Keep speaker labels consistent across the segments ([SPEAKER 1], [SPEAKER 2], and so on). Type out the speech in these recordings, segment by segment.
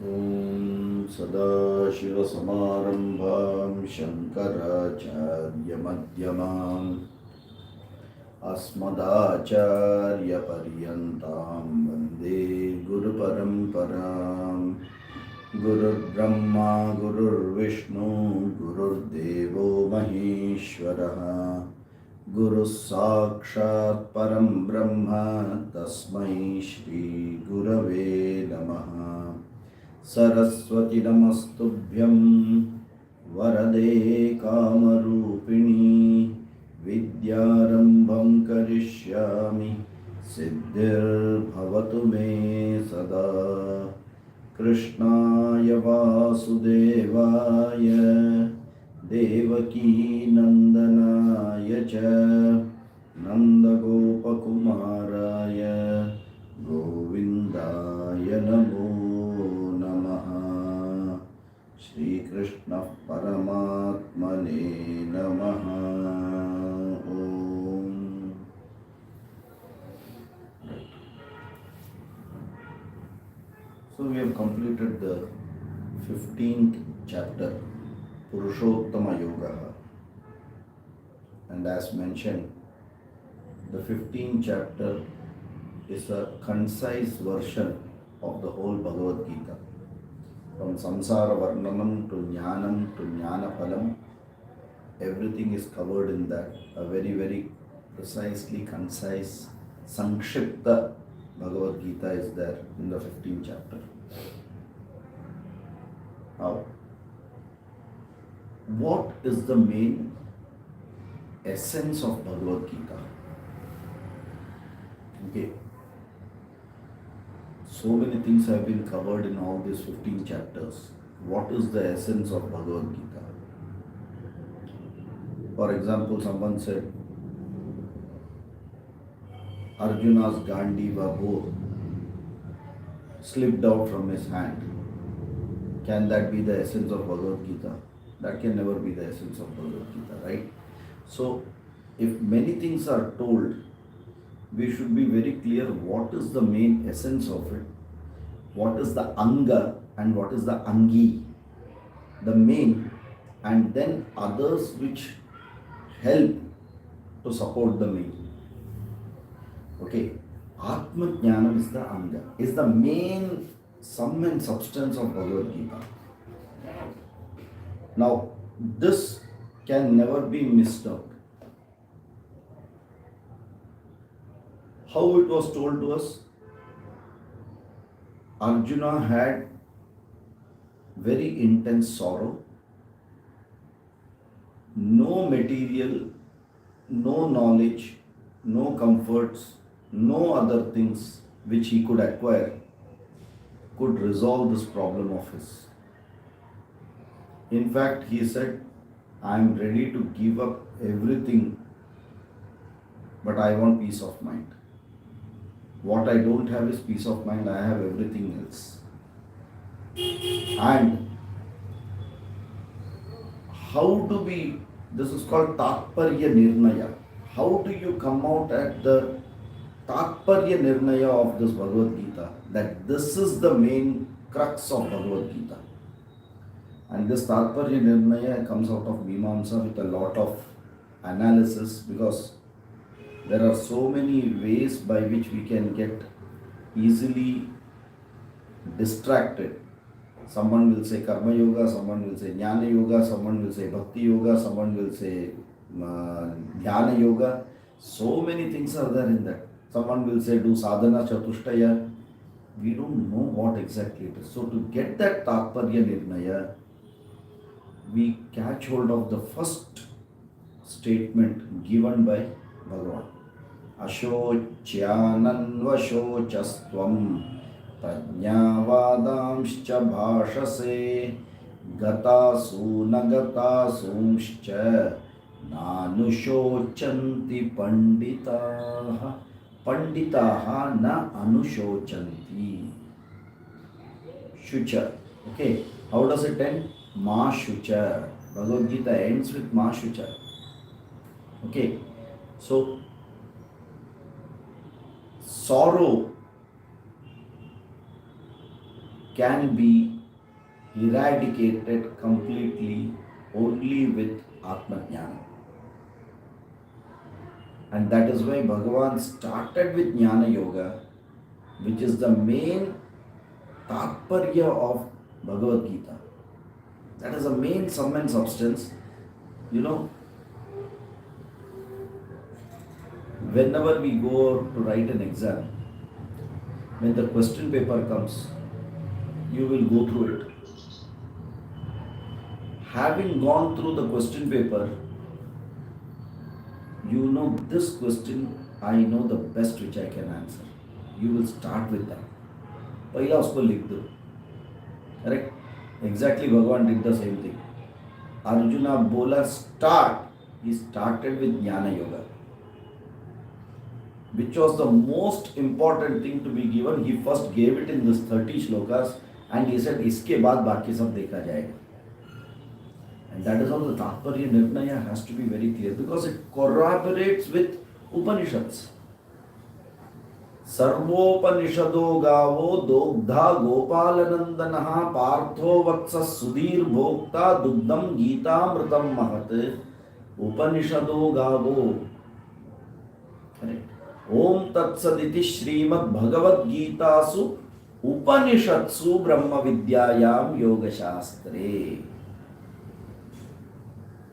[SPEAKER 1] ॐ सदाशिवसमारम्भां शङ्कराचार्यमध्यमाम् अस्मदाचार्यपर्यन्तां वन्दे गुरुपरम्पराम्। गुरुर्ब्रह्मा गुरुर्विष्णु गुरुर्देवो महेश्वरः गुरुः साक्षात् परं ब्रह्म तस्मै श्रीगुरवे नमः। सरस्वती नमस्तुभ्यं वरदे कामरूपिणी विद्यारम्भं करिष्यामि सिद्धिर्भवतु मे सदा। कृष्णाय वासुदेवाय देवकी नन्दनाय च नन्दगोपकुमाराय गोविन्दाय नमो नमः। श्रीकृष्ण परमात्मने नमः। ओम। So we have completed the 15th chapter, Purushottama Yoga. And as mentioned, the 15th chapter is a concise version of the whole Bhagavad Gita. From Samsara Varnanam to Jnanam to Jnanaphalam, everything is covered in that. A very, very precisely concise, Sankshipta Bhagavad Gita is there in the 15th chapter. Now, what is the main essence of Bhagavad Gita? Okay. So many things have been covered in all these 15 chapters. What is the essence of Bhagavad Gita? For example, someone said, Arjuna's Gandiva bow slipped out from his hand. Can that be the essence of Bhagavad Gita? That can never be the essence of Bhagavad Gita, right? So, if many things are told, we should be very clear what is the main essence of it, what is the anga and what is the angi, the main, and then others which help to support the main. Okay, Atma Jnanam is the anga, is the main sum and substance of Bhagavad Gita. Now, this can never be missed out. How it was told to us? Arjuna had very intense sorrow, no material, no knowledge, no comforts, no other things which he could acquire could resolve this problem of his. In fact, he said, I am ready to give up everything, but I want peace of mind. What I don't have is peace of mind, I have everything else. And how do we, this is called Tatparya Nirnaya. How do you come out at the Tatparya Nirnaya of this Bhagavad Gita? That this is the main crux of Bhagavad Gita. And this Tatparya Nirnaya comes out of Mimamsa with a lot of analysis, because there are so many ways by which we can get easily distracted. Someone will say Karma Yoga, someone will say Jnana Yoga, someone will say Bhakti Yoga, someone will say Dhyana Yoga. So many things are there in that. Someone will say, do sadhana chatushtaya. We don't know what exactly it is. So to get that Tatparya Nirnaya, we catch hold of the first statement given by Bhagavan. Ashocyananvashocastvam prajnavadamscha bhashase gatasu nagatasumscha nanushocanti panditaha. Panditaha na anushocanti. Shucha. Okay. How does it end? Ma Shucha. Bhagavad Gita ends with Ma Shucha. Okay. So, sorrow can be eradicated completely only with Atma Jnana. And that is why Bhagavan started with Jnana Yoga, which is the main Tatparya of Bhagavad Gita. That is the main sum and substance. You know, whenever we go to write an exam, when the question paper comes, you will go through it. Having gone through the question paper, you know this question, I know the best which I can answer. You will start with that. पहला उसको लिख दो. Correct? Exactly, Bhagavan did the same thing. Arjuna bola start. He started with Jnana Yoga, which was the most important thing to be given. He first gave it in this 30 shlokas and he said, इसके बाद बाकी सब देखा जाएगा. And that is how the Tatparya Nirnaya has to be very clear, because it corroborates with Upanishads. Sarvopanishado gavo dogdha gopalanandanaha partho vatsa sudhir bhokta dugdam gita mritam mahat. Upanishado gavo. Correct. Om tatsaditi Srimad Bhagavad Gita su Upanishadsu Brahma Vidyayam Yoga Shastre.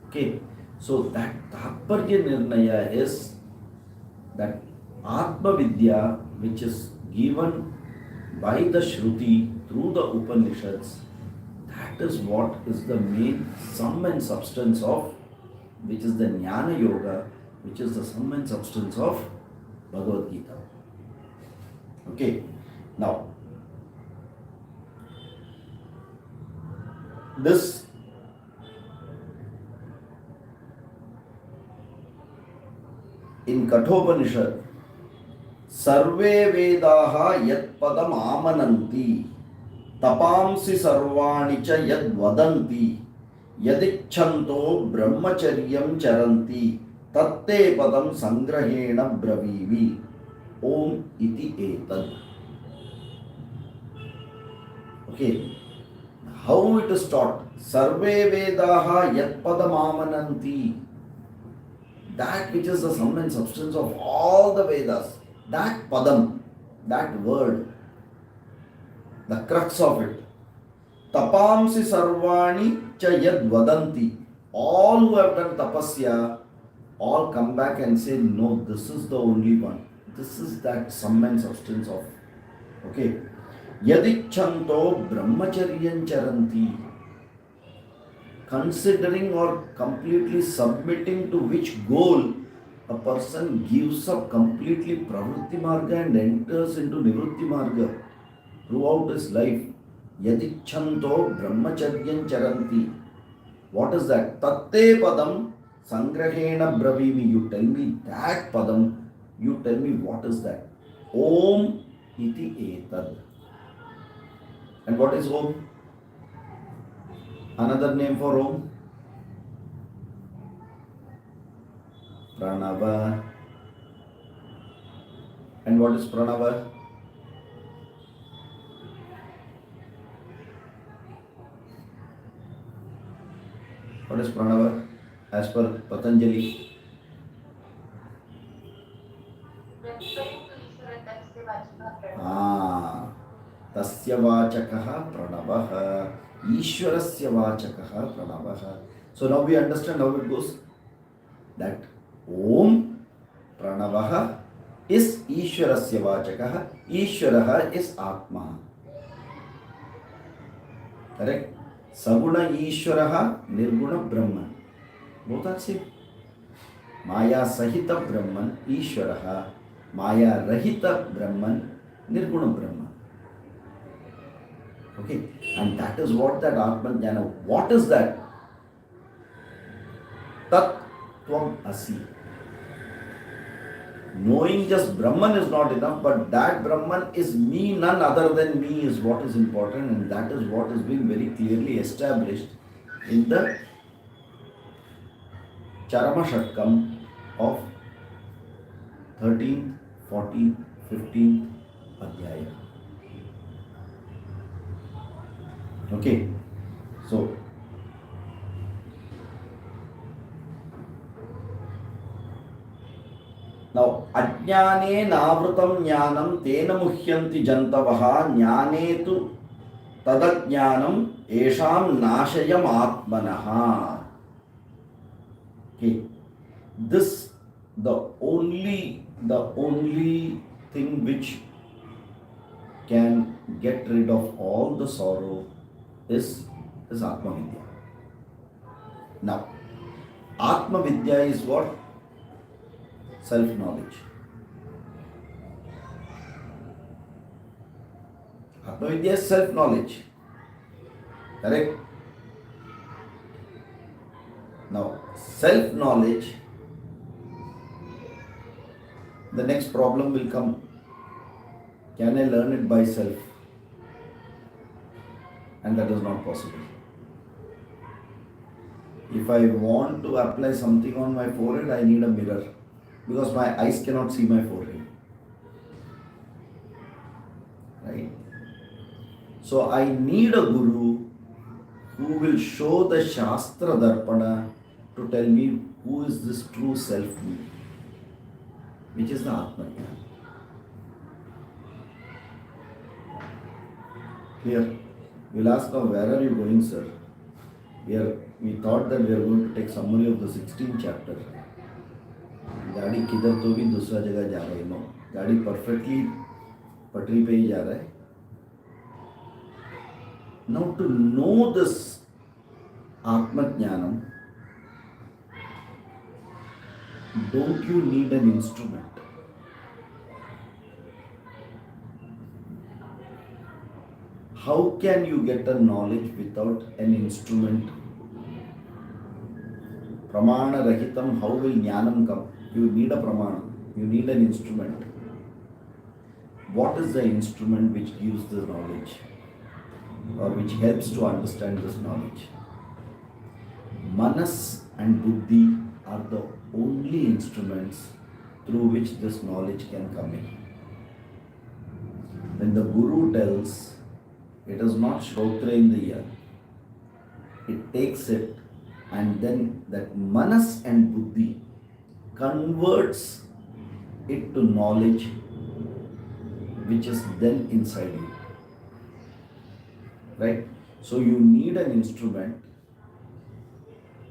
[SPEAKER 1] Okay, so that Tatparya Nirnaya is that Atma Vidya which is given by the Shruti through the Upanishads. That is what is the main sum and substance of, which is the Jnana Yoga, which is the sum and substance of Bhagavad Gita. Okay, now this in Kathopanishad, Sarve Vedaha Yat Padam Amananti Tapamsi Sarvani Cha Yad Vadanti Yadichanto Brahmacharyam Charanti Tatte Padam Sangrahena Bravivi Om Iti Etad. Okay, how it is taught? Sarve Vedaha Yat Padam Amananti. That which is the sum and substance of all the Vedas, that padam, that word, the crux of it. Tapamsi sarvani cha yad vadanti. All who have done tapasya, all come back and say, no, this is the only one. This is that sum and substance of. Okay. Yadichanto brahmacharyan charanti. Considering or completely submitting to which goal a person gives up completely pravritti marga and enters into nivritti marga throughout his life. Yadichanto brahmacharyan charanti. What is that? Tatte padam sangrahena bravimi. You tell me that padam. You tell me what is that? Om iti etad. And what is Om? Another name for Om? Pranava. And what is Pranava? What is Pranava as per Patanjali? Tasya vachakaha pranavaha. Ishwarasya vachakaha pranavaha. So now we understand how it goes. that Om Pranavaha is Ishwarasya Vachakaha. Ishwaraha is Atma. Correct? Saguna Ishwaraha, Nirguna Brahman. Both are same. Maya Sahita Brahman, Ishwaraha. Maya Rahita Brahman, Nirguna Brahman. Okay? And that is what that Atman Jnana. What is that? Tat Tvam Asi. Knowing just Brahman is not enough, but that Brahman is me, none other than me is what is important, and that is what is being very clearly established in the Charama Shatkam of 13th, 14th, 15th Adhyaya. Okay, so now, ajnane navrutam jnanam tena muhyanti jantavaha jnane tu tadajnanam esham nashayam atmanaha. Okay, this the only thing which can get rid of all the sorrow is Atma Vidya. Now, Atma Vidya is what? Self-knowledge. Atma Vidya is self-knowledge. Correct? Now, self-knowledge, the next problem will come. Can I learn it by self? And that is not possible. If I want to apply something on my forehead, I need a mirror. Because my eyes cannot see my forehead. Right? So I need a guru who will show the Shastra Darpana to tell me who is this true self me, which is the Atma Jnana. Clear? You'll ask now, where are you going, sir? We thought that we are going to take summary of the 16th chapter. गाड़ी किधर तो भी दूसरा जगह जा रही है. No, गाड़ी परफेक्टली पटरी पे ही जा रहा है. Now to know this Atma Jnanam, don't you need an instrument? How can you get a knowledge without an instrument? Pramana Rahitam, how will Jnanam come? You need a pramana, you need an instrument. What is the instrument which gives the knowledge or which helps to understand this knowledge? Manas and Buddhi are the only instruments through which this knowledge can come in. When the Guru tells, it is not Shrotrendriya, it takes it and then that Manas and Buddhi converts it to knowledge which is then inside you. Right? So you need an instrument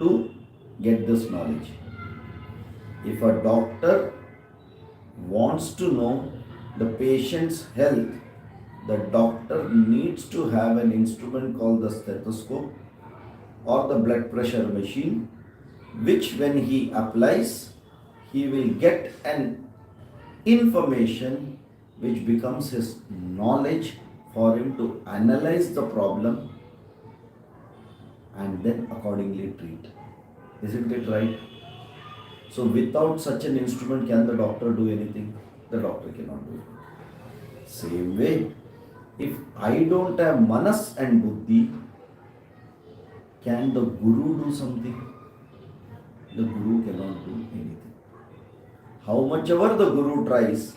[SPEAKER 1] to get this knowledge. If a doctor wants to know the patient's health, the doctor needs to have an instrument called the stethoscope or the blood pressure machine, which when he applies, he will get an information which becomes his knowledge for him to analyze the problem and then accordingly treat. Isn't it right? So without such an instrument, can the doctor do anything? The doctor cannot do it. Same way, if I don't have Manas and Buddhi, can the Guru do something? The Guru cannot do anything. How much ever the Guru tries,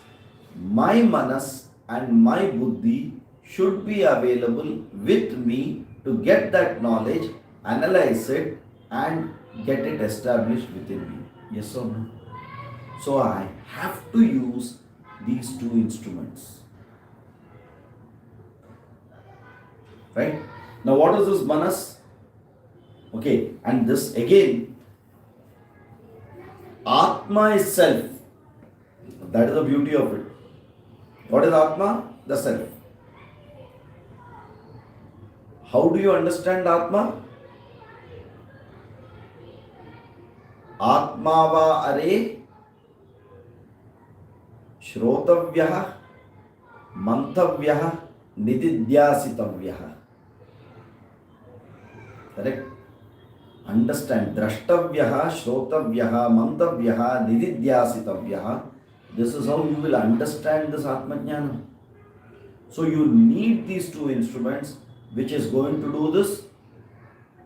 [SPEAKER 1] my Manas and my Buddhi should be available with me to get that knowledge, analyze it and get it established within me. Yes or no? So I have to use these two instruments. Right? Now what is this Manas? Okay, and this again, Atma is self. That is the beauty of it. What is Atma? The self. How do you understand Atma? Atmava are Shrotavyah Mantavyah Nididhyasitavyah. Correct? Understand. Drashtavyah Shrotavyah Mantavyah Nididhyasitavyah. This is how you will understand this Atma Jnana. So you need these two instruments which is going to do this.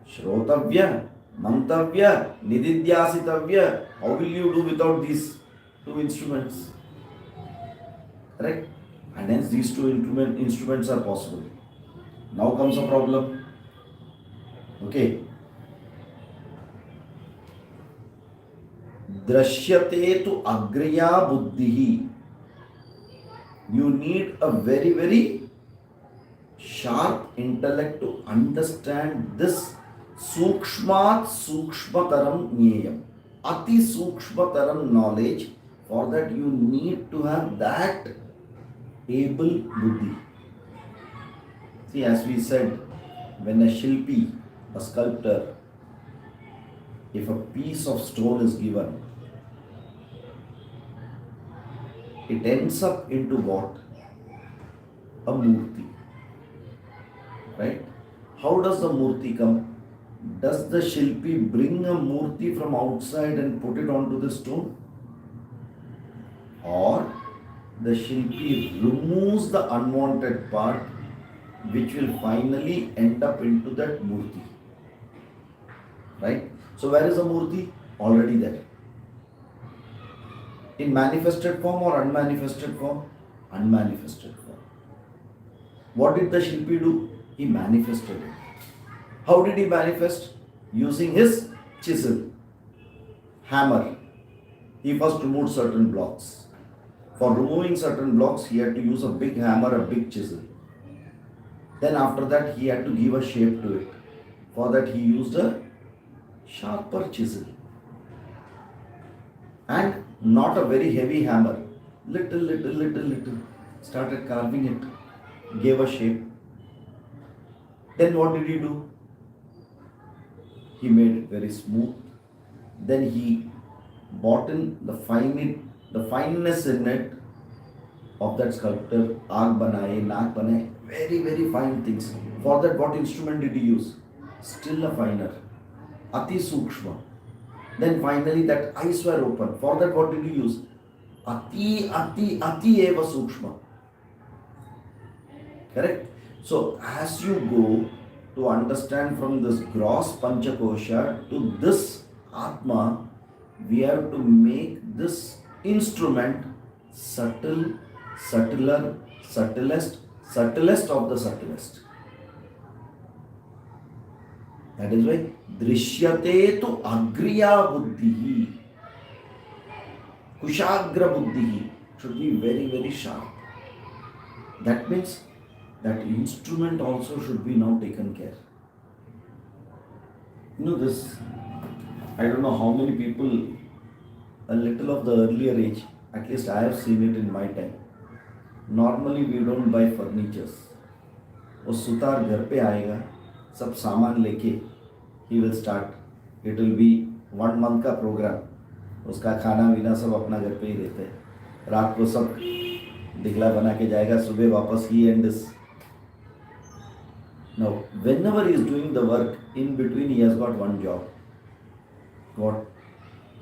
[SPEAKER 1] Shrotavya, Mantavya, Nididhyasitavya. How will you do without these two instruments? Correct? And hence these two instruments are possible. Now comes a problem. Okay. Drashyate tu agriya buddhihi. You need a very, very sharp intellect to understand this sukshmat sukshmataram nyayam. Ati sukshmataram knowledge. For that you need to have that able buddhi. See, as we said, when a shilpi, a sculptor, if a piece of stone is given, it ends up into what? A murti. Right? How does the murti come? Does the shilpi bring a murti from outside and put it onto the stone? Or the shilpi removes the unwanted part which will finally end up into that murti. Right? So where is the murti? Already there. In manifested form or unmanifested form? Unmanifested form. What did the shilpi do? He manifested it. How did he manifest? Using his chisel, hammer. He first removed certain blocks. For removing certain blocks, he had to use a big hammer, a big chisel. Then after that, he had to give a shape to it. For that, he used a sharper chisel. And not a very heavy hammer. Little. Started carving it. Gave a shape. Then what did he do? He made it very smooth. Then he brought in the fineness in it of that sculptor. Aag banaye, naak banaye. Very, very fine things. For that, what instrument did he use? Still a finer. Ati sukshma. Then finally that eyes were open. For that, what did he use? Ati eva sukshma. Correct? So as you go to understand from this gross panchakosha to this Atma, we have to make this instrument subtle, subtler, subtlest of the subtlest. That is why drishyate tu agriya buddhihi. Kushagra buddhihi should be very, very sharp. That means that instrument also should be now taken care. You know this, I don't know how many people, a little of the earlier age, at least I have seen it in my time. Normally we don't buy furnitures. वो सुतार घर पे आएगा, सब सामान लेके, he will start. It will be 1 month का programme. उसका खाना वीना सब अपना घर पे ही रहते हैं. रात को सब दिखला बना के जाएगा, सुबह वापस he and his. Now, whenever he is doing the work, in between he has got one job. What?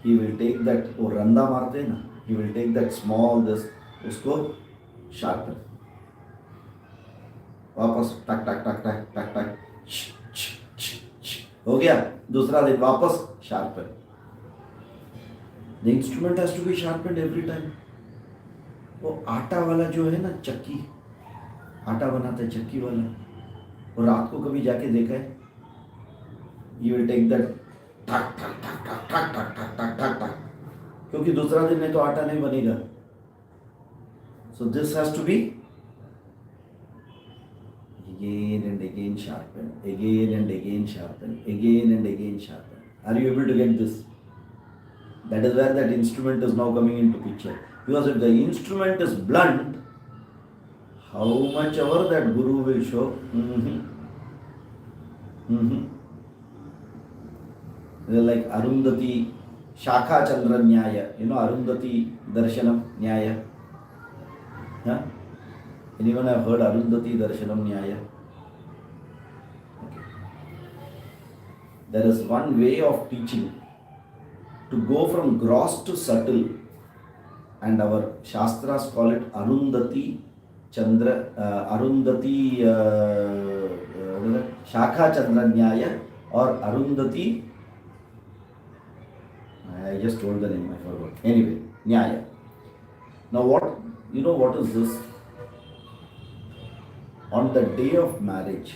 [SPEAKER 1] He will take that, वो रंदा मारते हैं ना, he will take that small this, उसको sharpen. वापस टक टक टक टक टक टक हो गया. दूसरा दिन वापस sharpen. The instrument has to be sharpened every time. वो आटा वाला जो है ना, चक्की, आटा बनाता है चक्की वाला, और रात को कभी जाके देखा है? You will take that टक टक टक टक टक टक टक टक टक टक, क्योंकि दूसरा दिन में तो आटा नहीं बनेगा. So this has to be again and again sharpen, again and again sharpen, again and again sharpen. Are you able to get this? That is where that instrument is now coming into picture. Because if the instrument is blunt, how much ever that guru will show, they're like Arundhati Shakha Chandra Nyaya. You know Arundhati Darshanam Nyaya? Huh? Anyone have heard Arundhati Darshanam Nyaya? Okay. There is one way of teaching to go from gross to subtle, and our Shastras call it Arundhati Chandra, Arundhati Shakha Chandra Nyaya, or Arundhati, I just told the name, I forgot. Anyway, Nyaya. Now what is this? On the day of marriage,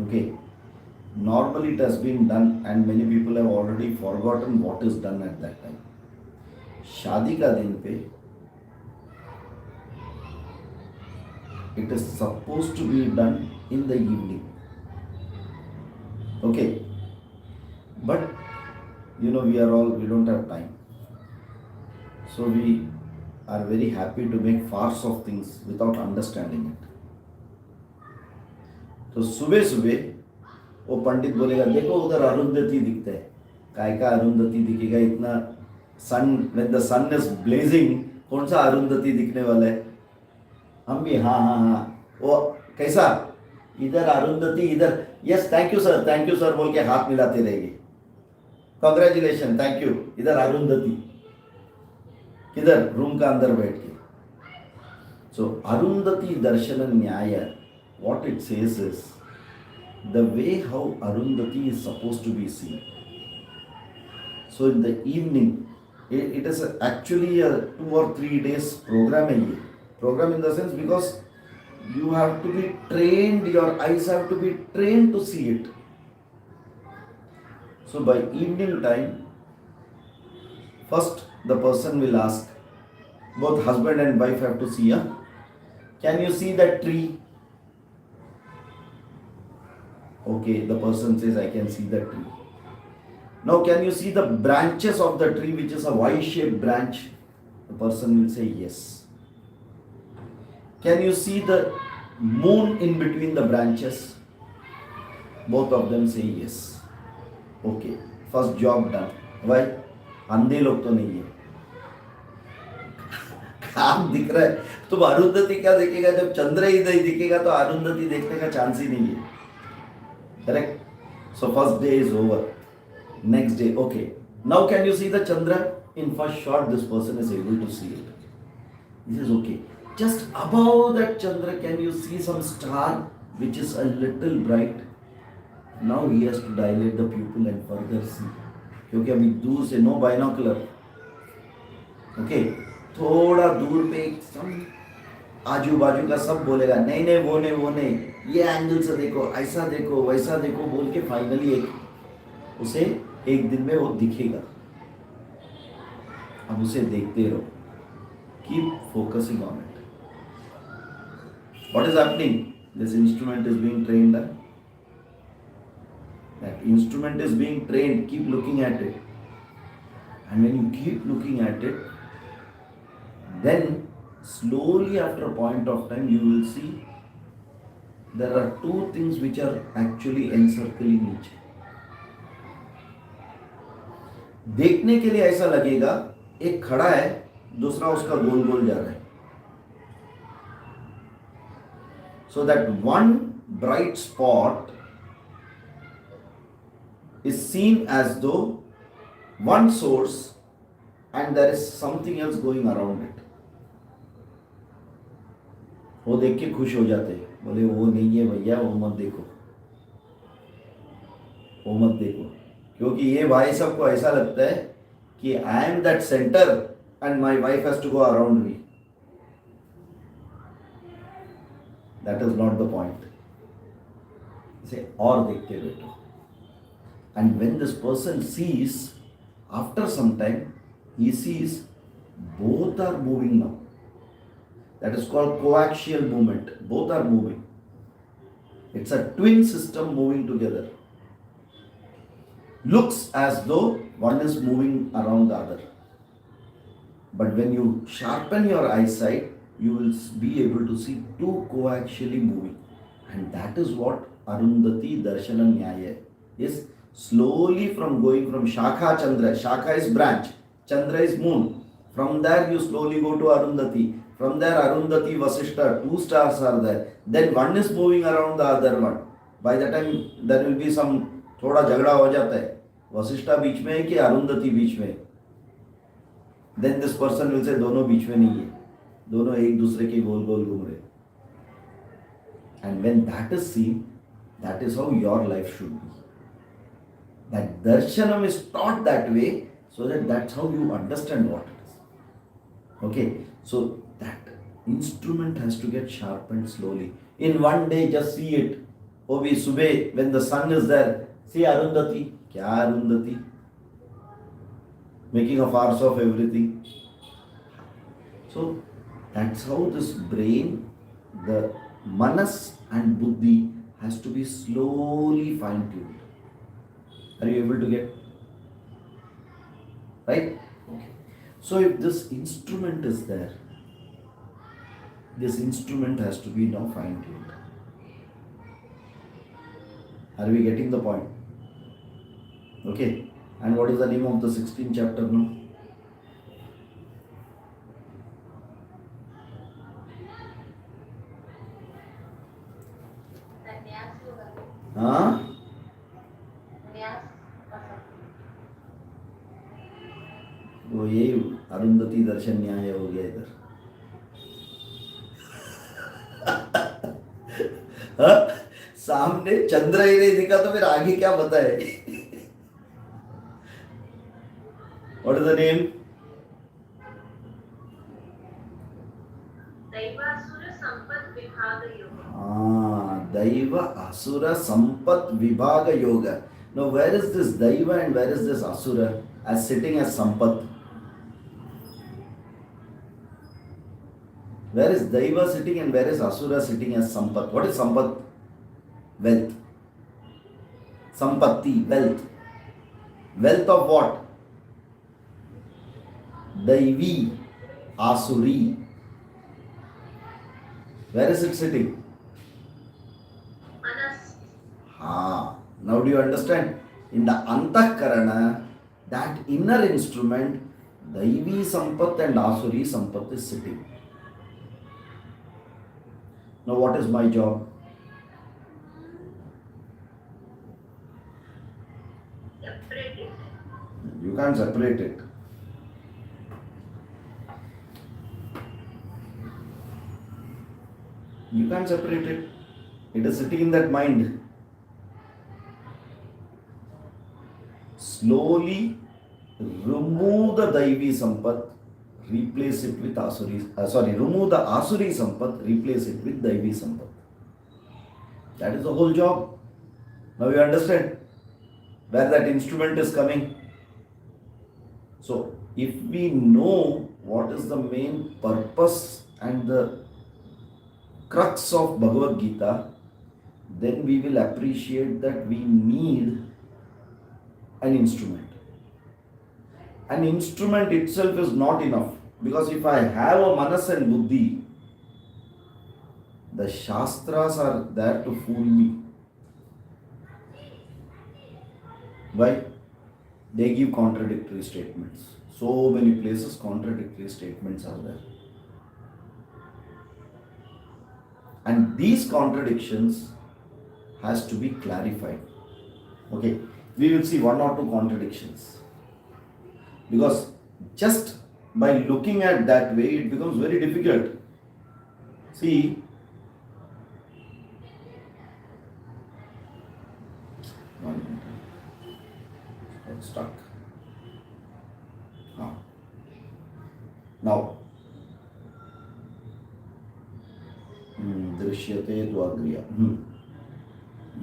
[SPEAKER 1] okay, normally it has been done and many people have already forgotten what is done at that time. शादी का दिन पे it is supposed to be done in the evening. Okay, but we don't have time, so we are very happy to make farce of things without understanding it. तो सुबह सुबह वो पंडित बोलेगा देखो उधर अरुंधति दिखता है, काय का अरुंधति दिखेगा, इतना सन, when the sun is blazing, कौन सा अरुंधति दिखने वाला है? हम भी हाँ वो कैसा, इधर अरुंधति, इधर यस थैंक यू सर बोल के हाथ मिलाते रहेंगे, कांग्रेचुलेशन थैंक यू, इधर अरुंधति, किधर रूम का अंदर बैठ के. सो अरुंधति दर्शन न्याय, what it says is the way how Arundhati is supposed to be seen. So in the evening, it is actually a 2 or 3 days program. Program in the sense because you have to be trained, your eyes have to be trained to see it. So by evening time, first the person will ask, both husband and wife have to see, can you see that tree? Okay, the person says, I can see the tree. Now, can you see the branches of the tree, which is a Y-shaped branch? The person will say, yes. Can you see the moon in between the branches? Both of them say yes. Okay, first job done. Why? अंधे लोग तो नहीं है, काम दिख रहा है. तो अरुंधति क्या देखेगा? जब चंद्र ही नहीं दिखेगा तो अरुंधति देखने का चांस ही नहीं है. Correct? So first day is over. Next day, okay. Now can you see the Chandra? In first shot, this person is able to see it. He says, okay. Just above that Chandra, can you see some star which is a little bright? Now he has to dilate the pupil and further see. क्योंकि अभी दूर से no binocular. Okay. थोड़ा दूर पे एकदम आजू बाजू का सब बोलेगा नहीं वो नहीं, ये एंगल से देखो, ऐसा देखो, वैसा देखो बोल के फाइनली उसे एक दिन में वो दिखेगा. अब उसे देखते रहो. Keep focusing on it. What is happening? This instrument is being trained. That instrument is being trained. Keep looking at it. And when you keep looking at it, then slowly after a point of time you will see there are two things which are actually encircling each. देखने के लिए ऐसा लगेगा एक खड़ा है, दूसरा उसका गोल गोल जा रहा है. So that one bright spot is seen as though one source and there is something else going around it. वो देख के खुश हो जाते हैं, बोले वो नहीं है भैया, वो मत देखो, क्योंकि ये भाई सबको ऐसा लगता है कि I am that centre and my wife has to go around me. That is not the point. इसे और देखते बैठो. And when this person sees, after some time he sees both are moving now. That is called coaxial movement. Both are moving. It's a twin system moving together. Looks as though one is moving around the other. But when you sharpen your eyesight, you will be able to see two coaxially moving. And that is what Arundhati Darshana Nyaya is. Slowly from going from Shakha Chandra, Shakha is branch, Chandra is moon. From there you slowly go to Arundhati. From there Arundhati, Vasishta, two stars are there. Then one is moving around the other one. By the time there will be some थोड़ा झगड़ा हो जाता है, वशिष्ठा बीच में है कि अरुंधति बीच में है. Then this person will say दोनों बीच में नहीं है, दोनों एक दूसरे के गोल गोल घूम रहे. And when that is seen, that is how your life should be. That darshanam is taught that way, so that that's how you understand what it is. Okay, so that instrument has to get sharpened slowly. In one day, just see it. Obi Subhe, when the sun is there, see Arundhati. Kya Arundhati? Making a farce of everything. So that's how this brain, the manas and buddhi has to be slowly fine-tuned. Are you able to get? Right? Okay. So if this instrument is there, this instrument has to be now fine-tuned. Are we getting the point? Okay. And what is the name of the 16th chapter now? हाँ? वो ये अरुंधति दर्शन न्याय हो गया इधर. हाँ? सामने चंद्र ही नहीं दिखा तो फिर आगे क्या बताए? What is the name?
[SPEAKER 2] दैवासुर संपत् विभाग योग.
[SPEAKER 1] Daiva Asura Sampat Vibhaga Yoga. Now where is this Daiva and where is this Asura as sitting as Sampat? Where is Daiva sitting and where is Asura sitting as Sampat? What is Sampat? Wealth. Sampatti, wealth. Wealth of what? Daivi, Asuri. Where is it sitting? Now do you understand? In the Antahkarana, that inner instrument, Daivi Sampat and Asuri Sampat is sitting. Now what is my job?
[SPEAKER 2] Separate it.
[SPEAKER 1] You can't separate it. You can't separate it. It is sitting in that mind. Slowly remove the Daivi Sampat, replace it with Asuri. Remove the Asuri Sampat, replace it with Daivi Sampat. That is the whole job. Now you understand where that instrument is coming. So if we know what is the main purpose and the crux of Bhagavad Gita, then we will appreciate that we need an instrument. An instrument itself is not enough, because if I have a manas and buddhi, the shastras are there to fool me. Why? They give contradictory statements. So many places contradictory statements are there. And these contradictions has to be clarified. Okay, we will see one or two contradictions. Because just by looking at that way, it becomes very difficult. See, one minute. Got stuck. Now, दृश्यते द्वाग्रिया.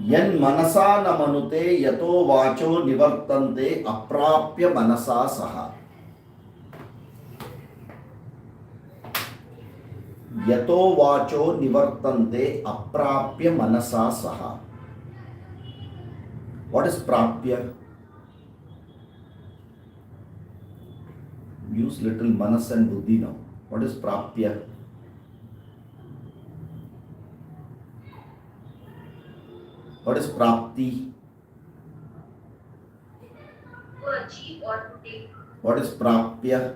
[SPEAKER 1] यन् मनसा न मनुते यतो वाचो निवर्तन्ते अप्राप्य मनसा सह. यतो वाचो निवर्तन्ते अप्राप्य मनसा सह. What is prapya? use little manas and buddhi now. What is prapya? What is prapti?
[SPEAKER 2] To achieve or to take,
[SPEAKER 1] What is prapya?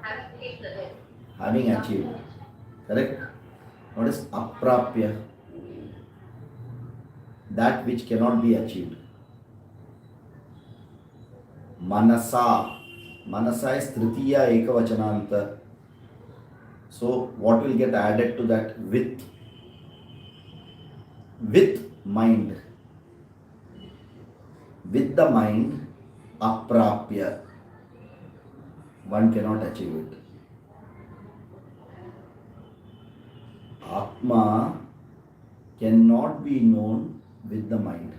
[SPEAKER 2] having taken.
[SPEAKER 1] Having achieved. Correct? What is aprapya? That which cannot be achieved. Manasa. Manasa is tritiya ekavachananta. So what will get added to that? With mind. With the mind, aprapya. One cannot achieve it. Atma cannot be known with the mind.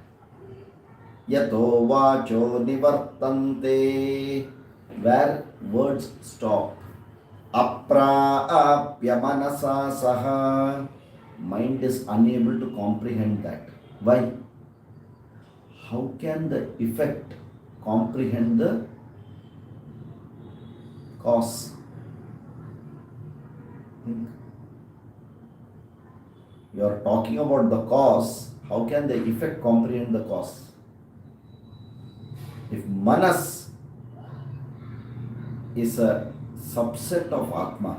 [SPEAKER 1] Yato vacho nivartante, where words stop. Aprapya manasa saha, mind is unable to comprehend that. Why? How can the effect comprehend the cause? Think. You are talking about the cause, how can the effect comprehend the cause? If manas is a subset of Atma,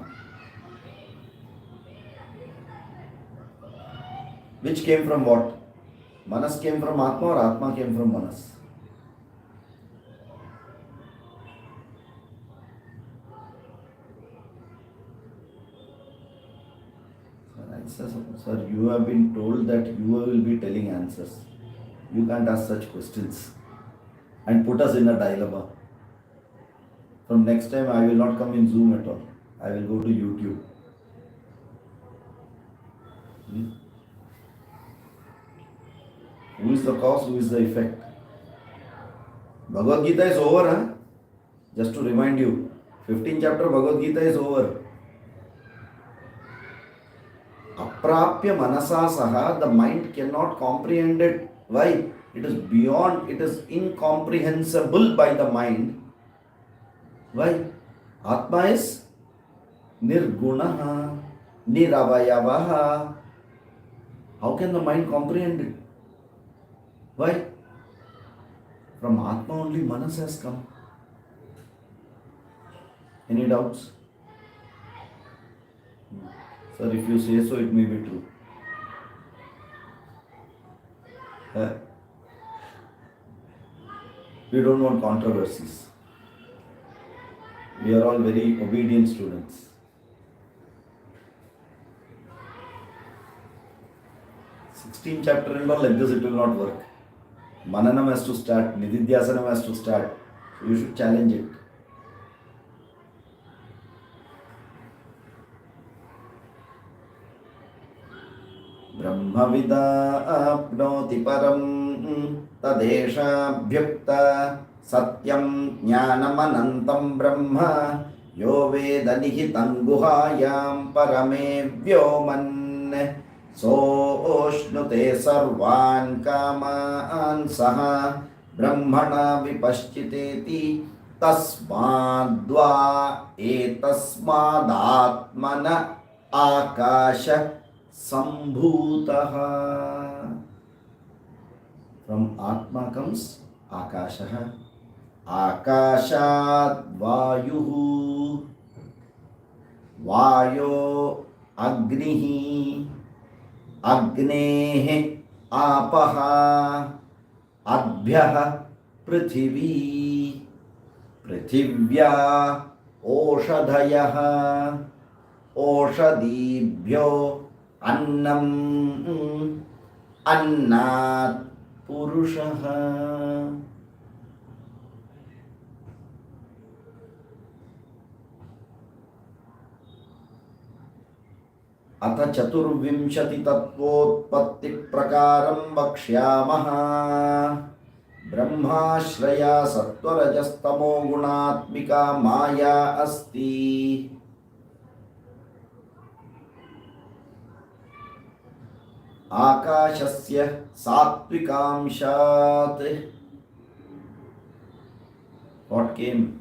[SPEAKER 1] which came from what? Manas came from Atma or Atma came from Manas? Sir, you have been told that you will be telling answers. You can't ask such questions and put us in a dilemma. From next time, I will not come in Zoom at all. I will go to YouTube. Who is the cause? Who is the effect? Bhagavad Gita is over, huh? Just to remind you, 15th chapter Bhagavad Gita is over. Aprapya manasa saha, the mind cannot comprehend it. Why? It is beyond, it is incomprehensible by the mind. Why? Atma is nirgunaha, niravayavaha. How can the mind comprehend it? Why? From Atma only Manas has come. Any doubts? Sir, if you say so, it may be true. We don't want controversies. We are all very obedient students. 16th chapter and all like this, it will not work. Mananam has to start, Nididhyasanam has to start. So you should challenge it. Brahmavida apnoti param tadeshabhyukta satyam jnanam anantam brahma yo veda nihitam guhayam parame vyoman सोऽश्नुते सर्वान् कामान् सः ब्रह्मणा विपश्चितेति तस्माद्वा एतस्मादात्मन आकाश सम्भूतः. From Atma comes Akashah. Akashat Vayuhu. Vayo Agnihi. Agnehe Apaha. Adbhyah Prithvi. Prithivya Oshadhayah. Oshadibhyo Annam. Annat Purushaha. अथ चतुर्विंशति तत्वोत्पत्ति प्रकारं वक्ष्यामः. ब्रह्माश्रया सत्वरजस्तमो गुणात्मिका माया अस्ति. आकाशस्य सात्विकांशात्. What came?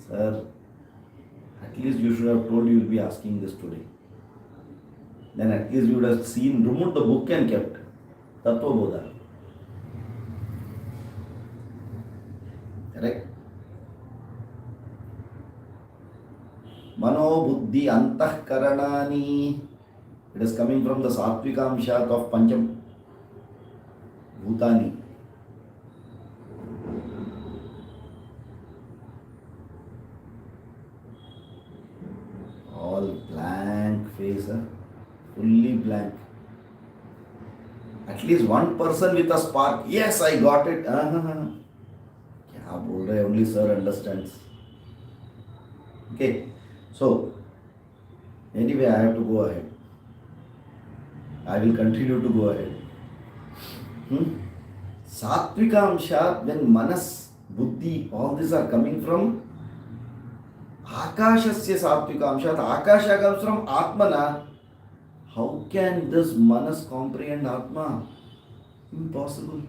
[SPEAKER 1] Sir, at least you should have told you will be asking this today. Then at least you would have seen, removed the book and kept. Tattva Bodha. Correct? Mano Buddhi Antah Karanani. It is coming from the Satvikamshat of Pancham Bhutani. All blank face, huh? Fully blank. At least one person with a spark. Yes, I got it. क्या बोल रहे? Only sir understands. Okay. So, anyway, I have to go ahead. I will continue to go ahead. Sattvika Amsha, when Manas, Buddhi, all these are coming from Akashasya Sattvika Amsha. Akasha comes from Atmana. How can this Manas comprehend Atma? Impossible.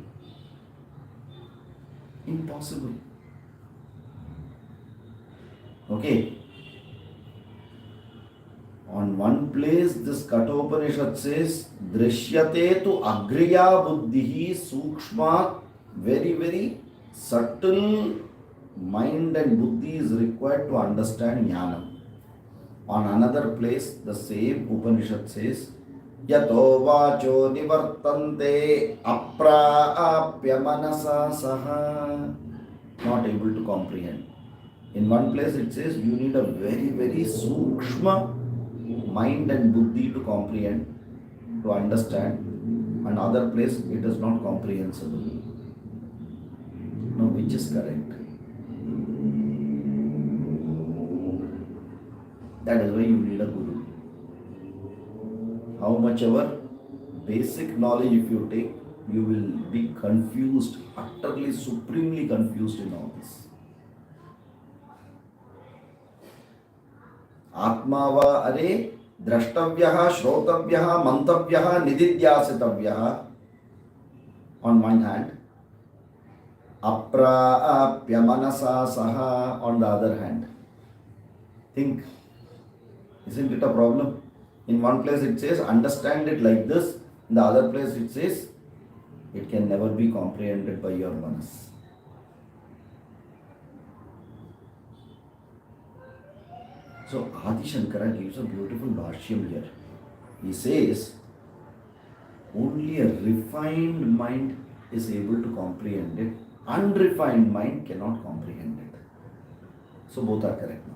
[SPEAKER 1] Impossible. Okay. On one place, this Kathopanishad says, Drishyate tu agriya buddhihi sukshma, very, very subtle mind and buddhi is required to understand jnana. On another place, the same Upanishad says, Yato vacho nivartante apraapya manasa saha, not able to comprehend. In one place it says you need a very, very sukshma mind and buddhi to comprehend, to understand. Another place it is not comprehensible. No, which is correct? That is why you need a guru. How much ever basic knowledge if you take, you will be confused, utterly, supremely confused in all this. Atmava are drashtavyaha, shrotavyaha, mantavyaha, nididhyasitavyaha on one hand, apraapya manasa saha on the other hand. Think, isn't it a problem? In one place it says understand it like this, in the other place it says it can never be comprehended by your manas. So Adi Shankara gives a beautiful bhashyam here. He says only a refined mind is able to comprehend it. Unrefined mind cannot comprehend it. So both are correct now.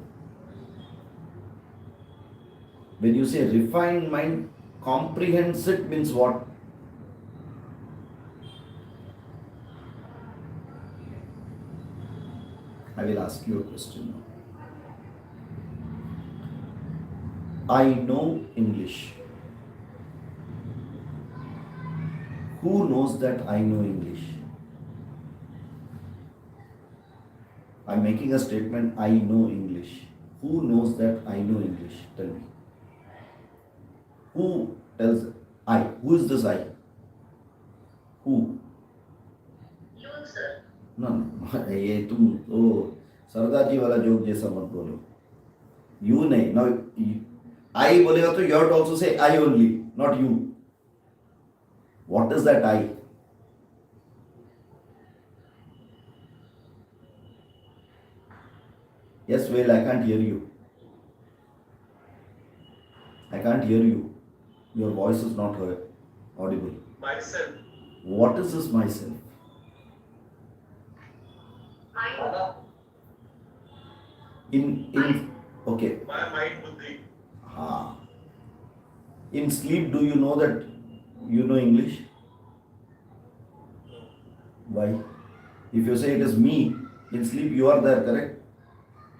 [SPEAKER 1] When you say refined mind comprehends it means what? I will ask you a question now. I know English. Who knows that I know English? I am making a statement, I know English. Who knows that I know English? Tell me. Who tells I? Who is this I? Who?
[SPEAKER 2] You, sir.
[SPEAKER 1] No, ये तुम ओ सरदार जी वाला joke जैसा मत बोलो. You नहीं. Now I बोलेगा तो you have to also say I only, not you. What is that I? Yes, well, I can't hear you. I can't hear you. Your voice is not heard, audible.
[SPEAKER 3] Myself.
[SPEAKER 1] What is this myself?
[SPEAKER 2] Mind.
[SPEAKER 1] In okay.
[SPEAKER 3] My mind buddhi.
[SPEAKER 1] In sleep, do you know that you know English? Why? If you say it is me, in sleep you are there, correct?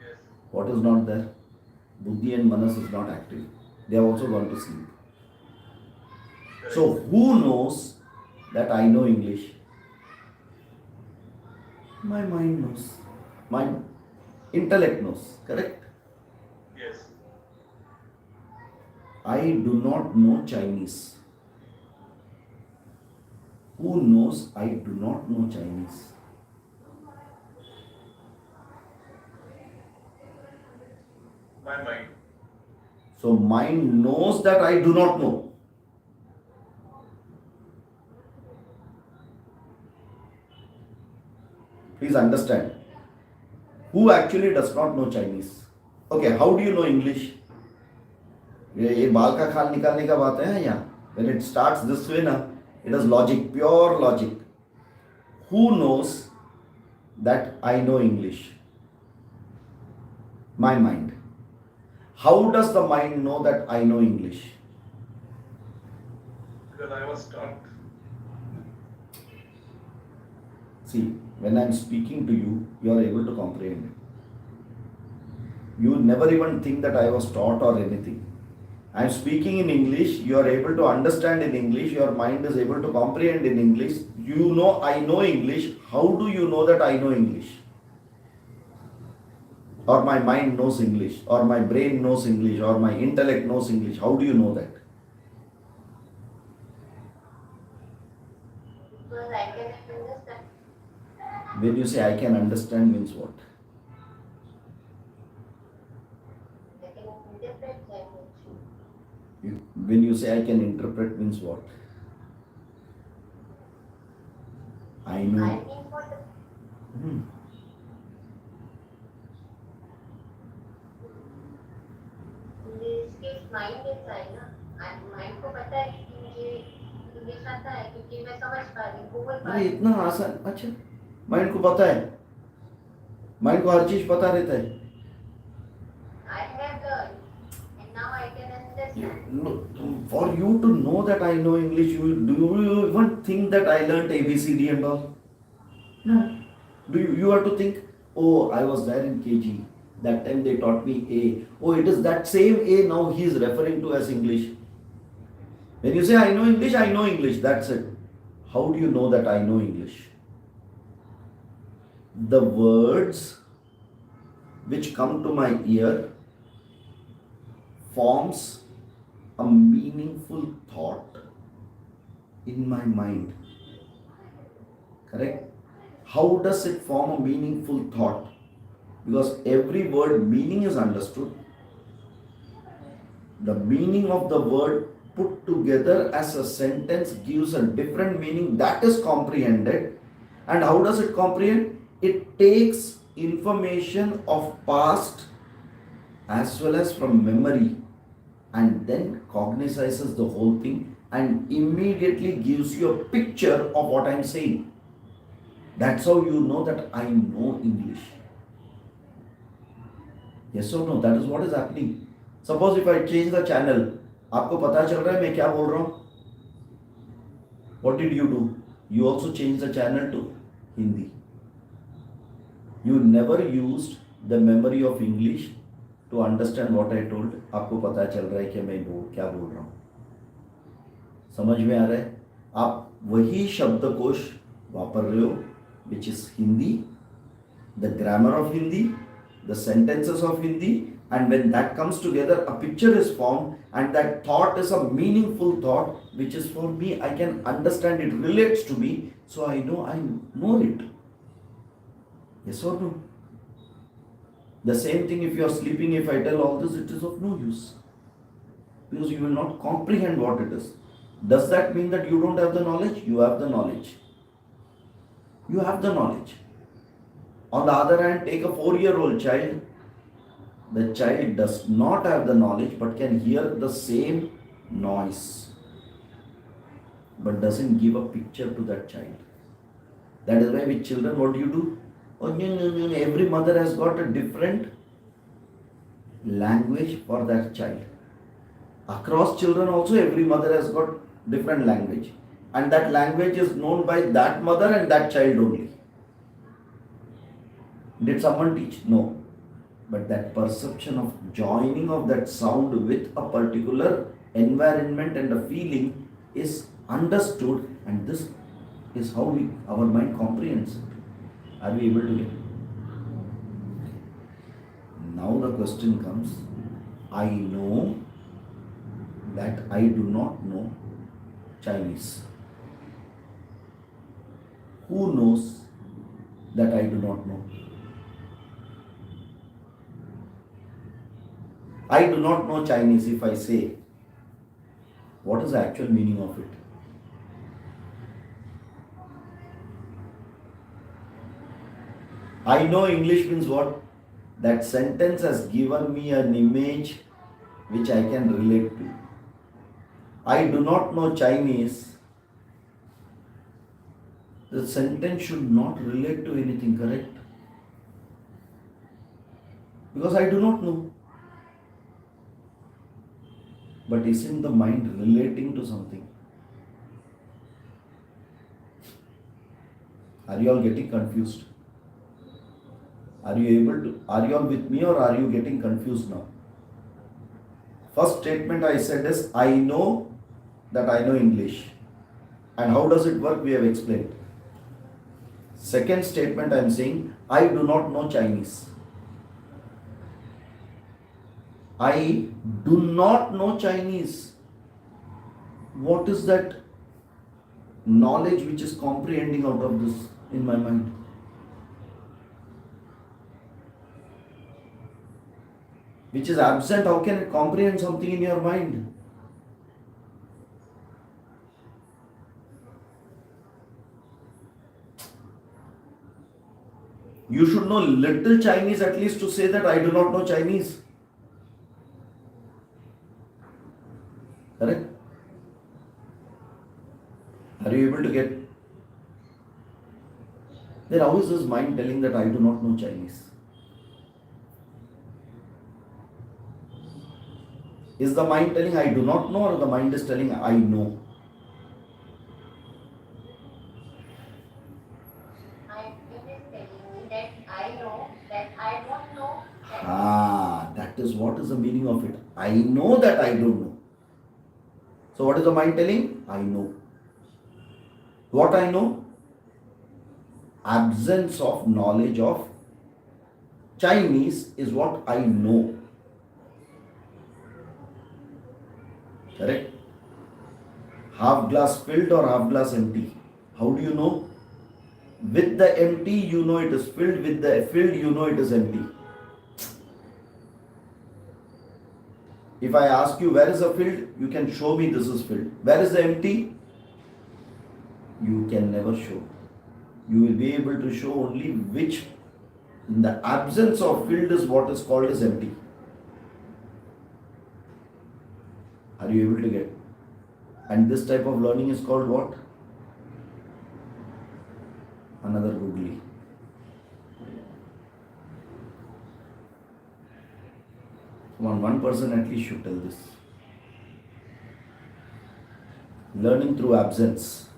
[SPEAKER 3] Yes.
[SPEAKER 1] What is not there? Buddhi and manas is not active. They have also gone to sleep.
[SPEAKER 3] Correct.
[SPEAKER 1] So who knows that I know English? My mind knows. My intellect knows, correct?
[SPEAKER 3] Yes.
[SPEAKER 1] I do not know Chinese. Who knows I do not know Chinese?
[SPEAKER 3] My mind.
[SPEAKER 1] So mind knows that I do not know. Please understand. Who actually does not know Chinese? Okay, how do you know English? ये बाल का खाल निकालने का बात है यहाँ. When it starts this way ना, it is logic, pure logic. Who knows that I know English? My mind. How does the mind know that I know English?
[SPEAKER 3] Because I was taught.
[SPEAKER 1] See, when I am speaking to you, you are able to comprehend it. You never even think that I was taught or anything. I am speaking in English, you are able to understand in English, your mind is able to comprehend in English. You know I know English. How do you know that I know English? Or my mind knows English, or my brain knows English, or my intellect knows English. How do you know that?
[SPEAKER 2] Because I can understand.
[SPEAKER 1] When you say I can understand means what?
[SPEAKER 2] I can interpret language.
[SPEAKER 1] When you say I can interpret means what? I know.
[SPEAKER 2] I mean for the
[SPEAKER 1] Hmm.
[SPEAKER 2] in this case mind is है ना. And mind को पता है कि मुझे English आता है क्योंकि मैं समझ पा रही हूँ, बोल पा
[SPEAKER 1] अरे
[SPEAKER 2] रही हूँ.
[SPEAKER 1] इतना आसान. अच्छा, माइंड को पता है. माइंड को हर चीज पता रहता है.
[SPEAKER 2] I have learned and now I can understand.
[SPEAKER 1] For you to know that I know English, do you even think that I learnt ABCD and all? No. You have to think, oh, I was there in KG. That time they taught me A. Oh, it is that same A now he is referring to as English. When you say I know English, that's it. How do you know that I know English? The words which come to my ear forms a meaningful thought in my mind. Correct? How does it form a meaningful thought? Because every word meaning is understood. The meaning of the word put together as a sentence gives a different meaning that is comprehended. And how does it comprehend? It takes information of past as well as from memory and then cognizes the whole thing and immediately gives you a picture of what I am saying. That's how you know that I know English. Yes or no? That is what is happening. Suppose if I change the channel, आपको पता चल रहा है मैं क्या बोल रहा हूँ? What did you do? You also changed the channel to Hindi. You never used the memory of English to understand what I told. आपको पता चल रहा है कि मैं क्या बोल रहा हूँ. समझ में आ रहा है? आप वही शब्दकोश वापर रहे हो, which is Hindi, the grammar of Hindi, the sentences of Hindi, and when that comes together, a picture is formed, and that thought is a meaningful thought, which is for me, I can understand it, relates to me, so I know it. Yes or no? The same thing if you are sleeping, if I tell all this, it is of no use. Because you will not comprehend what it is. Does that mean that you don't have the knowledge? You have the knowledge. You have the knowledge. On the other hand, take a 4-year-old child. The child does not have the knowledge but can hear the same noise but doesn't give a picture to that child. That is why with children, what do you do? Oh, no. Every mother has got a different language for that child. Across children also, every mother has got different language. And that language is known by that mother and that child only. Did someone teach? No. But that perception of joining of that sound with a particular environment and a feeling is understood, and this is how our mind comprehends it. Are we able to get it? Now the question comes, I know that I do not know Chinese. Who knows that I do not know? I do not know Chinese. If I say, what is the actual meaning of it? I know English means what? That sentence has given me an image which I can relate to. I do not know Chinese. The sentence should not relate to anything, correct? Because I do not know. But isn't the mind relating to something? Are you all getting confused? Are you all with me, or are you getting confused now? First statement I said is, I know that I know English. And how does it work? We have explained. Second statement I am saying, I do not know Chinese. I do not know Chinese. What is that knowledge which is comprehending out of this in my mind? Which is absent, how can it comprehend something in your mind? You should know little Chinese at least to say that I do not know Chinese. Correct? Are you able to get? Then how is this mind telling that I do not know Chinese? Is the mind telling I do not know, or the mind is telling I know?
[SPEAKER 2] It is telling me that I know that I don't know.
[SPEAKER 1] That is what is the meaning of it. I know that I don't know. So what is the mind telling? I know. What I know? Absence of knowledge of Chinese is what I know. Correct? Half glass filled or half glass empty? How do you know? With the empty, you know it is filled. With the filled, you know it is empty. If I ask you where is the filled, you can show me this is filled. Where is the empty? You can never show. You will be able to show only which, in the absence of filled, is what is called as empty. Are you able to get? And this type of learning is called what? Another googly. One person at least should tell this. Learning through absence.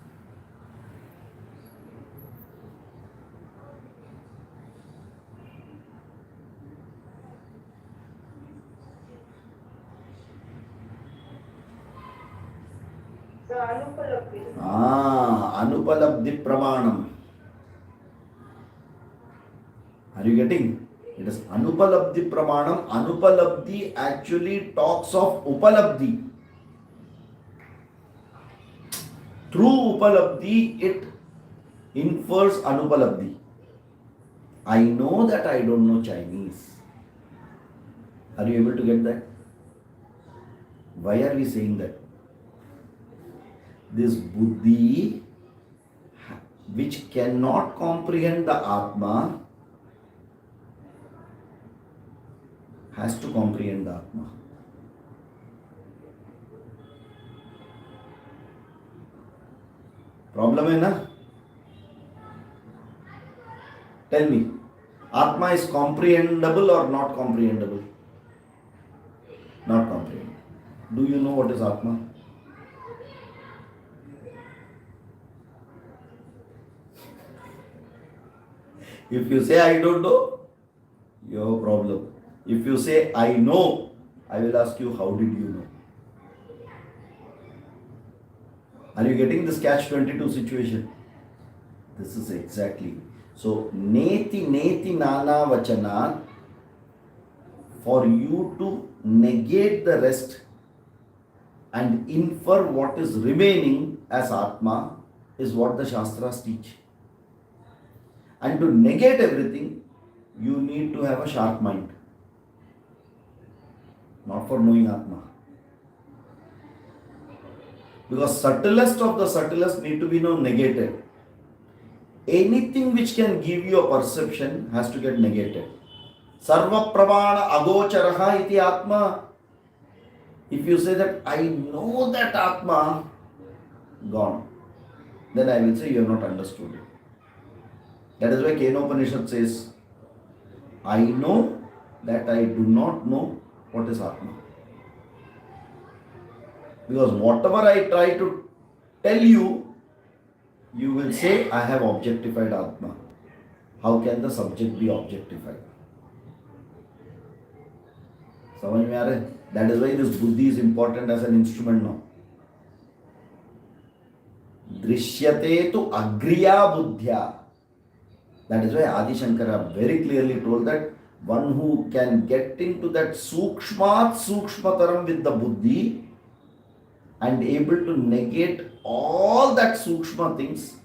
[SPEAKER 4] So Anupalabdhi.
[SPEAKER 1] Anupalabdhi pramanam. Are you getting? It is Anupalabdhi pramanam. Anupalabdhi actually talks of Upalabdhi. Through Upalabdhi, it infers Anupalabdhi. I know that I don't know Chinese. Are you able to get that? Why are we saying that? This buddhi, which cannot comprehend the Atma, has to comprehend the Atma. Problem hai na? Tell me, Atma is comprehensible or not comprehensible? Not comprehensible. Do you know what is Atma? If you say I don't know, you have a problem. If you say I know, I will ask you, how did you know? Are you getting this catch-22 situation? This is exactly. So, neti nana vachana, for you to negate the rest and infer what is remaining as Atma is what the Shastras teach. And to negate everything, you need to have a sharp mind. not for knowing Atma. Because subtlest of the subtlest need to be negated. Anything which can give you a perception has to get negated. Sarva pravana agocharaha iti Atma. If you say that I know that Atma, gone, then I will say you have not understood it. That is why Kenopanishad says, I know that I do not know what is Atma. Because whatever I try to tell you, you will say, I have objectified Atma. How can the subject be objectified? समझ में आ रहा है? That is why this buddhi is important as an instrument now. Drishyate tu agriya buddhya. That is why Adi Shankara very clearly told that one who can get into that sukshmat sukshmataram with the buddhi and able to negate all that sukshma things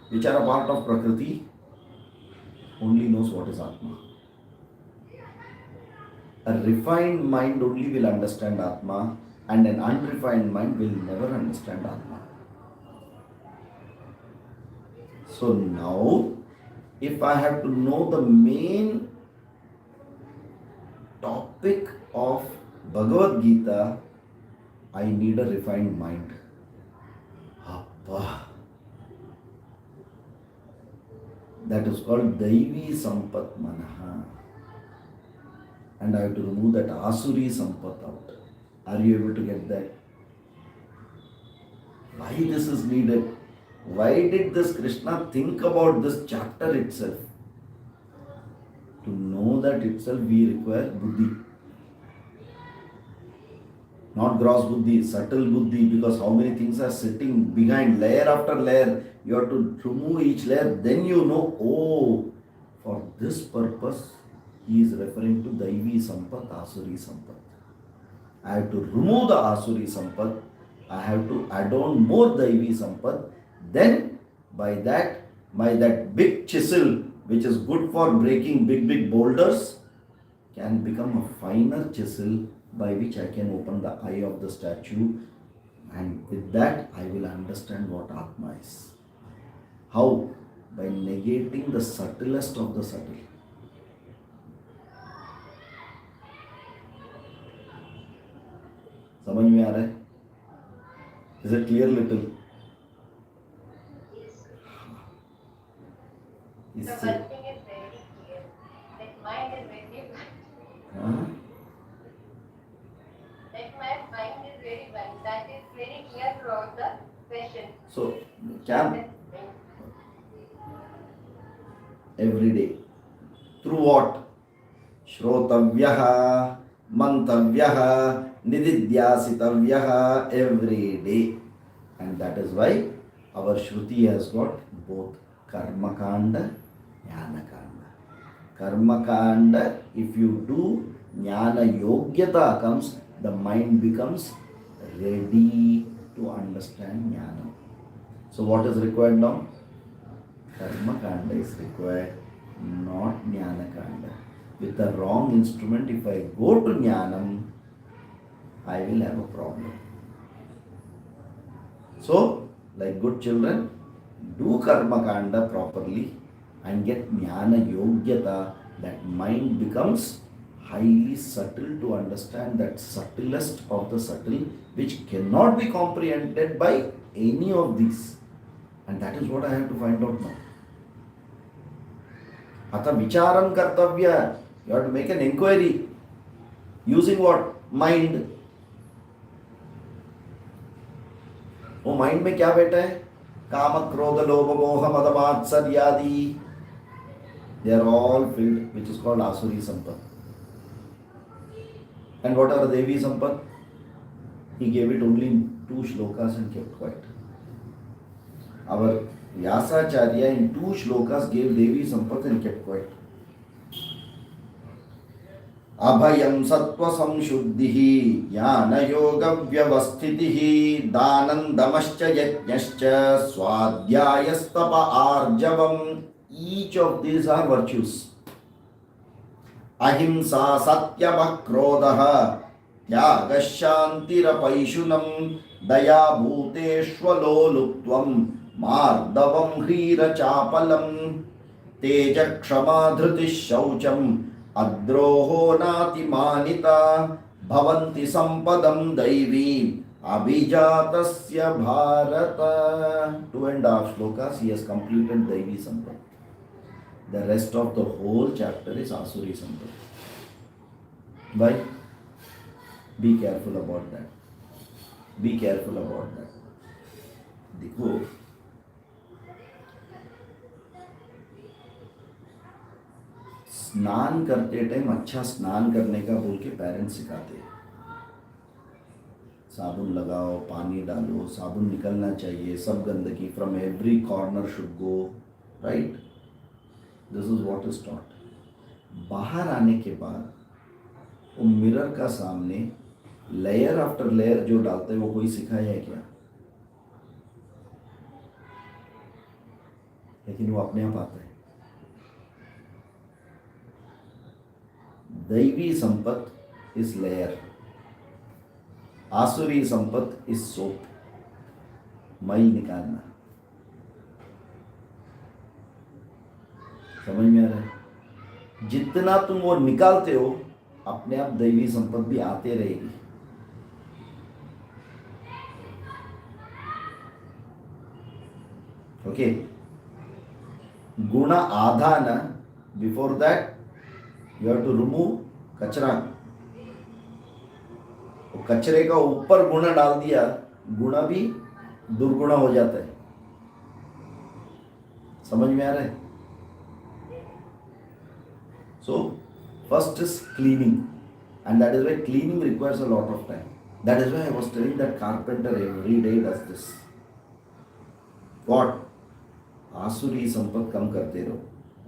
[SPEAKER 1] which are a part of Prakriti only knows what is Atma. A refined mind only will understand Atma, and an unrefined mind will never understand Atma. So now, if I have to know the main topic of Bhagavad Gita, I need a refined mind. Appa. That is called Daivi Sampat Manaha. And I have to remove that Asuri Sampat out. Are you able to get that? Why this is needed? Why did this Krishna think about this chapter itself? To know that itself we require buddhi. Not gross buddhi, subtle buddhi, because how many things are sitting behind layer after layer. You have to remove each layer, then you know, oh, for this purpose, he is referring to Daivi Sampat, Asuri Sampat. I have to remove the Asuri Sampat, I have to add on more Daivi Sampat, then by that big chisel, which is good for breaking big boulders, can become a finer chisel by which I can open the eye of the statue, and with that I will understand what Atma is. How? By negating the subtlest of the subtle. समझ में आ रहा है? Is it clear little?
[SPEAKER 2] The one thing is very clear. That mind is very one. That my mind is very one. That is very clear throughout the question.
[SPEAKER 1] So, can every day. Through what? Shrotavyaha, mantavyaha, nididhyasitavyaha, every day. And that is why our Shruti has got both Karma Kanda, Jnana Kanda. Karma Kanda, if you do, Jnana Yogyata comes, the mind becomes ready to understand Jnana. So what is required now? Karma Kanda is required, not Jnana Kanda. With the wrong instrument, if I go to Jnanam, I will have a problem. So, like good children, do Karma Kanda properly and get Jnana Yogyata, that mind becomes highly subtle to understand that subtlest of the subtle, which cannot be comprehended by any of these. And that is what I have to find out now. Atha vicharam kartavya. You have to make an inquiry. Using what? Mind. वो mind में क्या बैठा है? काम क्रोध लोभ मोह मद मात्सर्य आदि. They are all filled, which is called Asuri Sampat. And what are Devi Sampat? He gave it only in 2 shlokas and kept quiet. Our Vyasacharya in 2 shlokas gave Devi Sampat and kept quiet. Abhayam sattva samshuddhihi jnana yoga vyavasthitihi danandamascha yajnascha swadhyayastapa arjavam. Each of these are virtues. Ahimsa satyama krodha त्यागशान्तिरपैशुनं दयाभूतेष्वलोलुप्त्वं मार्दवं ह्रीरचापलं तेजक्षमा धृतिः शौचम् अद्रोहो नातिमानिता भवन्ति सम्पदं दैवीम् अभिजातस्य Bharat. 2.5 shlokas he has completed Daivi Sampat. The rest of the whole chapter is Asuri Sampat. Why? Be careful about that. Be careful about that. देखो स्नान करते time अच्छा स्नान करने का बोल के पेरेंट्स सिखाते हैं. साबुन लगाओ, पानी डालो, साबुन निकलना चाहिए, सब गंदगी from every corner should go, right. This is what is taught. बाहर आने के बाद वो मिरर का सामने लेयर आफ्टर लेयर जो डालते हैं वो कोई सिखाया है क्या? लेकिन वो अपने आप आता है. दैवी संपत इज लेयर, आसुरी संपत इज सोप, मैल निकालना. समझ में आ रहा है? जितना तुम वो निकालते हो अपने आप दैवी संपत भी आते रहेगी. ओके. गुण आधान, before that you have to remove kachra. कचरे का ऊपर गुण डाल दिया, गुण भी दुर्गुण हो जाता है. समझ में आ रहा है? So first is cleaning, and that is why cleaning requires a lot of time. That is why I was telling that carpenter every day does this. What? आसुरी संपत कम करते रहो,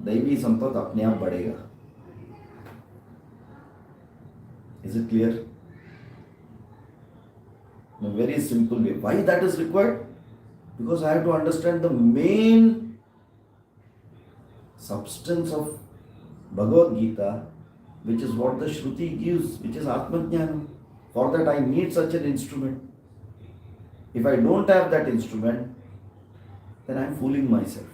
[SPEAKER 1] दैवी संपत अपने आप बढ़ेगा. Is it clear? In a very simple way. Why that is required? Because I have to understand the main substance of Bhagavad Gita, which is what the Shruti gives, which is Atmajnana. For that I need such an instrument. If I don't have that instrument, then I am fooling myself.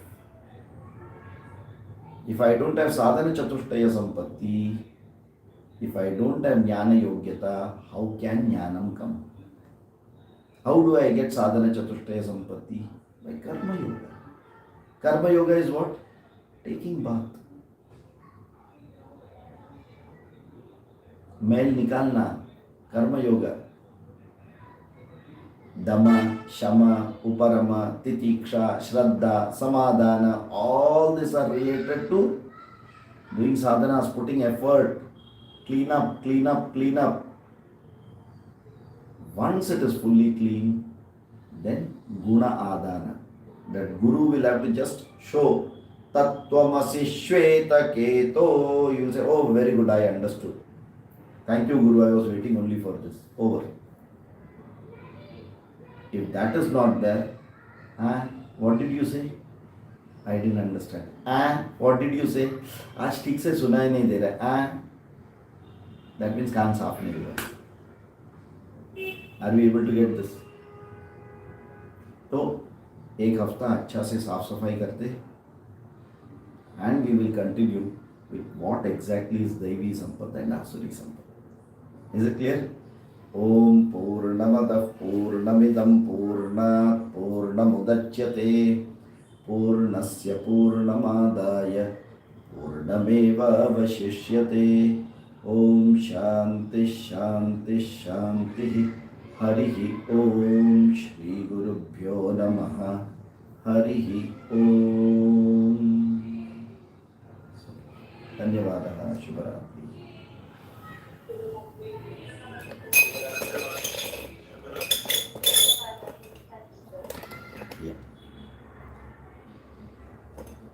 [SPEAKER 1] If I don't have sadhana chatushtaya sampatti, if I don't have jnana yogyata, how can jnanam come? How do I get sadhana chatushtaya sampatti? By karma yoga. Karma yoga is what? Taking bath. मैल निकालना, कर्म योगा. दम, शमा, उपरमा, तितिक्षा, श्रद्धा, समाधान, all these are related to doing sadhanas, putting effort, clean up, clean up, clean up. Once it is fully clean, then guna adana. That guru will have to just show tattvamasi shveta keto. You will say, oh, very good, I understood. Thank you, Guru, I was waiting only for this. Over. If that is not there, what did you say? I didn't understand. What did you say? आज ठीक से सुनाई नहीं दे रहा. That means कान साफ नहीं हुआ. Are we able to get this? तो एक हफ्ता अच्छा से साफ सफाई करते, and we will continue with what exactly is Daivi Sampat and Asuri Sampat. Is it clear? Om Purnamadah Purnamidam Purnat Purnamudachyate Purnasya Purnamadaya Purnameva Vashishyate. Om Shanti Shanti Shanti. Harihi Om. Shri Gurubhyo Namaha. Harihi Om.